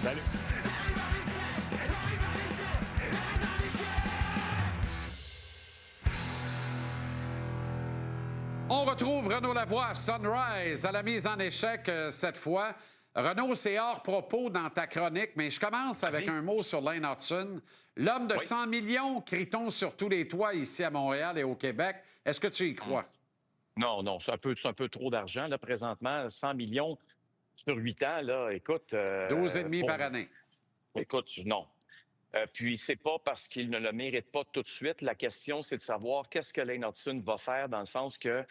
Salut. On retrouve Renaud Lavoie, Sunrise, à la mise en échec cette fois. Renaud, c'est hors propos dans ta chronique, mais je commence avec un mot sur Lane Hutson. L'homme de 100 millions, crie-t-on sur tous les toits ici à Montréal et au Québec. Est-ce que tu y crois? Non, c'est un peu trop d'argent, là, présentement. 100 millions sur 8 ans, là, écoute... 12,5 par année. Écoute, non. Puis, c'est pas parce qu'il ne le mérite pas tout de suite. La question, c'est de savoir qu'est-ce que Lane Hutson va faire, dans le sens que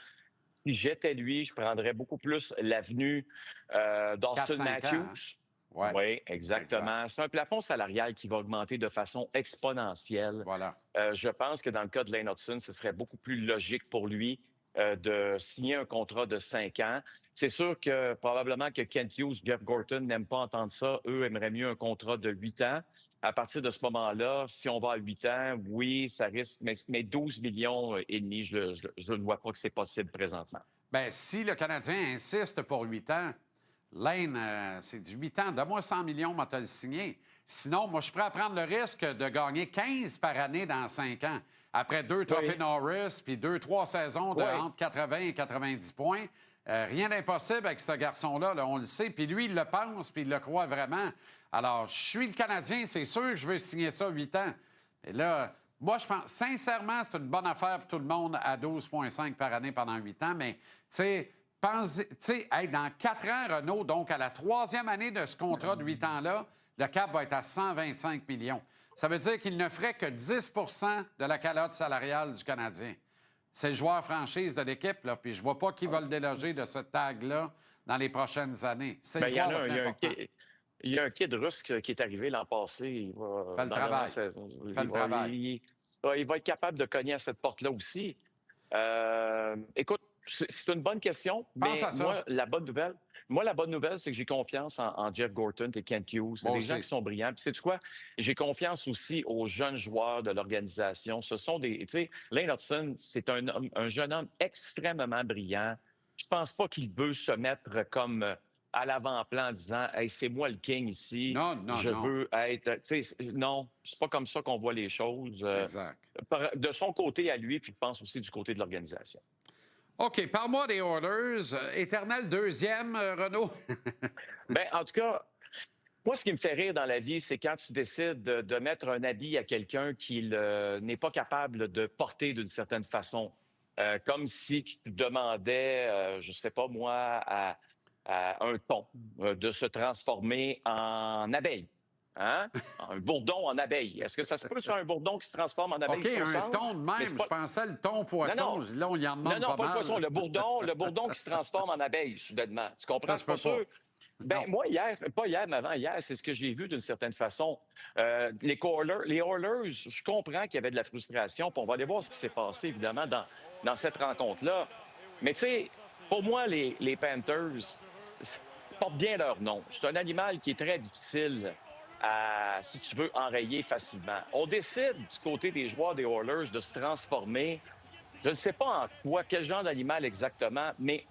si j'étais lui, je prendrais beaucoup plus l'avenue d'Austin Matthews. Ouais. Oui, exactement. Exact. C'est un plafond salarial qui va augmenter de façon exponentielle. Voilà. Je pense que dans le cas de Lane Hutson, ce serait beaucoup plus logique pour lui de signer un contrat de 5 ans. C'est sûr que probablement que Kent Hughes, Jeff Gorton n'aiment pas entendre ça. Eux aimeraient mieux un contrat de 8 ans. À partir de ce moment-là, si on va à 8 ans, oui, ça risque, mais 12 millions et demi, je ne vois pas que c'est possible présentement. Bien, si le Canadien insiste pour 8 ans, Lane, c'est du 8 ans. Donne-moi 100 millions, moi, te le signer. Sinon, moi, je suis prêt à prendre le risque de gagner 15 par année dans 5 ans. Après 2 trophées Norris, puis 2-3 saisons de entre 80 et 90 points. Rien d'impossible avec ce garçon-là, là, on le sait. Puis lui, il le pense, puis il le croit vraiment. Alors, je suis le Canadien, c'est sûr que je veux signer ça 8 ans. Et là, moi, je pense, sincèrement, c'est une bonne affaire pour tout le monde à 12,5 par année pendant 8 ans. Mais, tu sais, dans 4 ans, Renaud, donc à la 3e année de ce contrat de 8 ans-là, le cap va être à 125 millions. Ça veut dire qu'il ne ferait que 10 de la calotte salariale du Canadien. C'est le joueur franchise de l'équipe, là, puis je vois pas qui va le déloger de ce tag-là dans les prochaines années. C'est le joueur le plus important. Il y a un kid russe qui est arrivé l'an passé. Il va, fait le travail. Il va être capable de cogner à cette porte-là aussi. Écoute, c'est une bonne question, mais moi, la bonne nouvelle, c'est que j'ai confiance en Jeff Gorton et Kent Hughes. C'est des gens qui sont brillants. Puis, sais-tu quoi? J'ai confiance aussi aux jeunes joueurs de l'organisation. Ce sont tu sais, Lane Hutson, c'est un jeune homme extrêmement brillant. Je pense pas qu'il veut se mettre comme à l'avant-plan en disant « Hey, c'est moi le king ici. Je veux être... » Non, c'est pas comme ça qu'on voit les choses. Exact. De son côté à lui, puis je pense aussi du côté de l'organisation. OK, parle-moi des Oilers. Éternel deuxième, Renaud? Bien, en tout cas, moi, ce qui me fait rire dans la vie, c'est quand tu décides de mettre un habit à quelqu'un qui n'est pas capable de porter d'une certaine façon. Comme si tu demandais, je sais pas moi, à un thon de se transformer en abeille. Hein? Un bourdon en abeille. Est-ce que ça se peut sur un bourdon qui se transforme en abeille? OK, un thon de même. Je pensais le thon poisson. Non. Là, on y en demande pas mal. le poisson. Le bourdon qui se transforme en abeille, soudainement. Tu comprends? C'est pas sûr. Ben, moi, pas hier, mais avant hier, c'est ce que j'ai vu d'une certaine façon. Les Oilers, je comprends qu'il y avait de la frustration. Puis on va aller voir ce qui s'est passé, évidemment, dans cette rencontre-là. Mais tu sais, pour moi, les Panthers portent bien leur nom. C'est un animal qui est très difficile si tu veux, enrayer facilement. On décide du côté des joueurs des Oilers de se transformer. Je ne sais pas en quoi, quel genre d'animal exactement, mais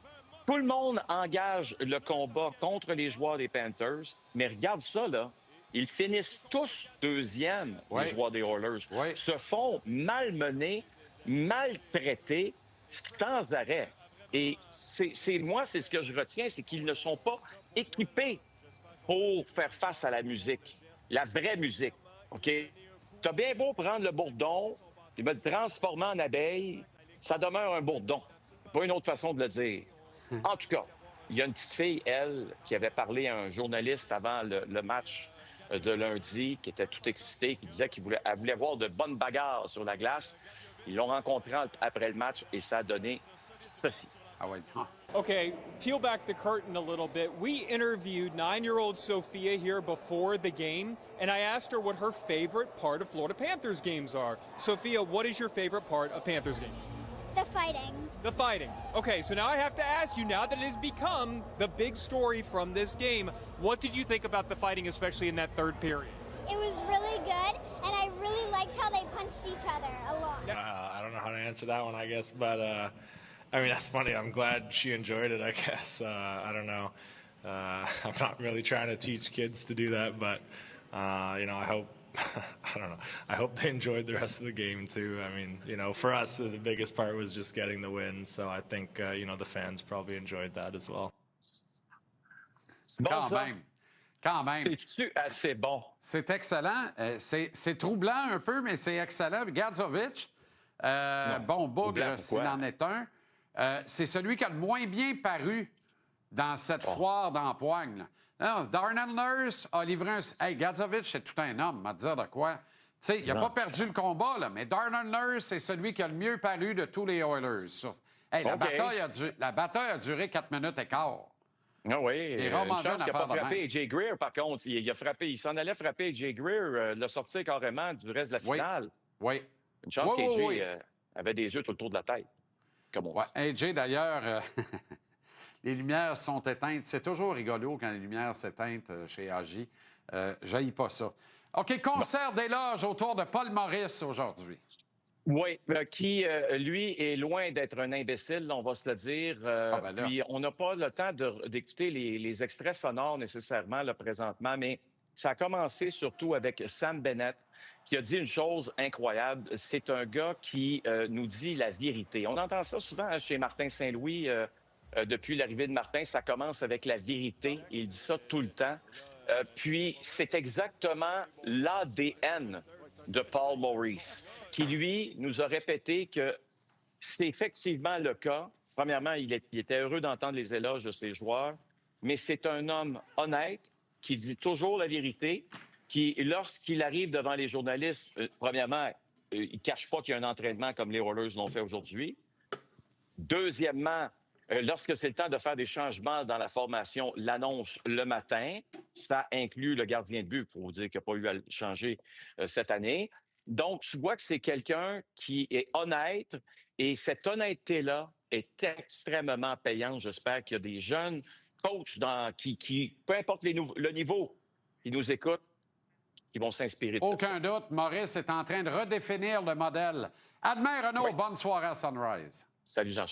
tout le monde engage le combat contre les joueurs des Panthers. Mais regarde ça, là. Ils finissent tous deuxièmes, les joueurs des Oilers. Se font malmener, maltraités, sans arrêt. Et c'est ce que je retiens, c'est qu'ils ne sont pas équipés pour faire face à la musique, la vraie musique, OK? T'as bien beau prendre le bourdon, puis le transformer en abeille, ça demeure un bourdon. Pas une autre façon de le dire. En tout cas, il y a une petite fille, elle, qui avait parlé à un journaliste avant le match de lundi, qui était tout excitée, qui disait qu'elle voulait voir de bonnes bagarres sur la glace. Ils l'ont rencontrée après le match et ça a donné ceci. Ah ouais. Okay, peel back the curtain a little bit. We interviewed 9-year-old Sophia here before the game, and I asked her what her favorite part of Florida Panthers games are. Sophia, what is your favorite part of Panthers game? The fighting. The fighting. Okay, so now I have to ask you, now that it has become the big story from this game, what did you think about the fighting, especially in that third period? It was really good, and I really liked how they punched each other a lot. I don't know how to answer that one, I guess, but I mean, that's funny. I'm glad she enjoyed it, I guess. I don't know. I'm not really trying to teach kids to do that, but I hope. I don't know. I hope they enjoyed the rest of the game too. I mean, for us, the biggest part was just getting the win. So I think, the fans probably enjoyed that as well. Bon, Quand ça. même. Quand même. C'est-tu assez bon? C'est excellent. C'est troublant un peu, mais c'est excellent. Gadzovic, bon bougre s'il en est un, c'est celui qui a le moins bien paru dans cette foire d'empoigne, là. Non, Darnell Nurse a livré un... Hey, Gadzovic, c'est tout un homme, m'a dire de quoi. Tu sais, il n'a pas perdu le combat, là, mais Darnell Nurse, c'est celui qui a le mieux paru de tous les Oilers. Hey, la bataille a duré 4 minutes et quart. Ah oui, Les une Romans chance qu'il n'a pas d'affaires de frappé même. A.J. Greer, par contre. Il s'en allait frapper A.J. Greer, le sortir carrément du reste de la finale. Oui. Une chance qu'A.J. Oui. avait des yeux tout autour de la tête. Comme on dit. AJ, d'ailleurs, les lumières sont éteintes. C'est toujours rigolo quand les lumières s'éteignent chez AJ. J'haïs pas ça. OK, concert d'éloge autour de Paul Maurice aujourd'hui. Oui, qui, lui, est loin d'être un imbécile, on va se le dire. Puis, on n'a pas le temps d'écouter les extraits sonores nécessairement là, présentement, mais ça a commencé surtout avec Sam Bennett, qui a dit une chose incroyable. C'est un gars qui nous dit la vérité. On entend ça souvent chez Martin Saint-Louis. Depuis l'arrivée de Martin, ça commence avec la vérité. Il dit ça tout le temps. Puis, c'est exactement l'ADN de Paul Maurice, qui, lui, nous a répété que c'est effectivement le cas. Premièrement, il était heureux d'entendre les éloges de ses joueurs, mais c'est un homme honnête qui dit toujours la vérité, qui, lorsqu'il arrive devant les journalistes, premièrement, il ne cache pas qu'il y a un entraînement comme les Oilers l'ont fait aujourd'hui. Deuxièmement, lorsque c'est le temps de faire des changements dans la formation, l'annonce le matin. Ça inclut le gardien de but. Il faut vous dire qu'il n'y a pas eu à le changer cette année. Donc, tu vois que c'est quelqu'un qui est honnête et cette honnêteté-là est extrêmement payante. J'espère qu'il y a des jeunes coachs qui peu importe le niveau, qui nous écoutent, qui vont s'inspirer de Aucun doute, Maurice est en train de redéfinir le modèle. À demain, Renaud. Oui. Bonne soirée à Sunrise. Salut Jean-Charles.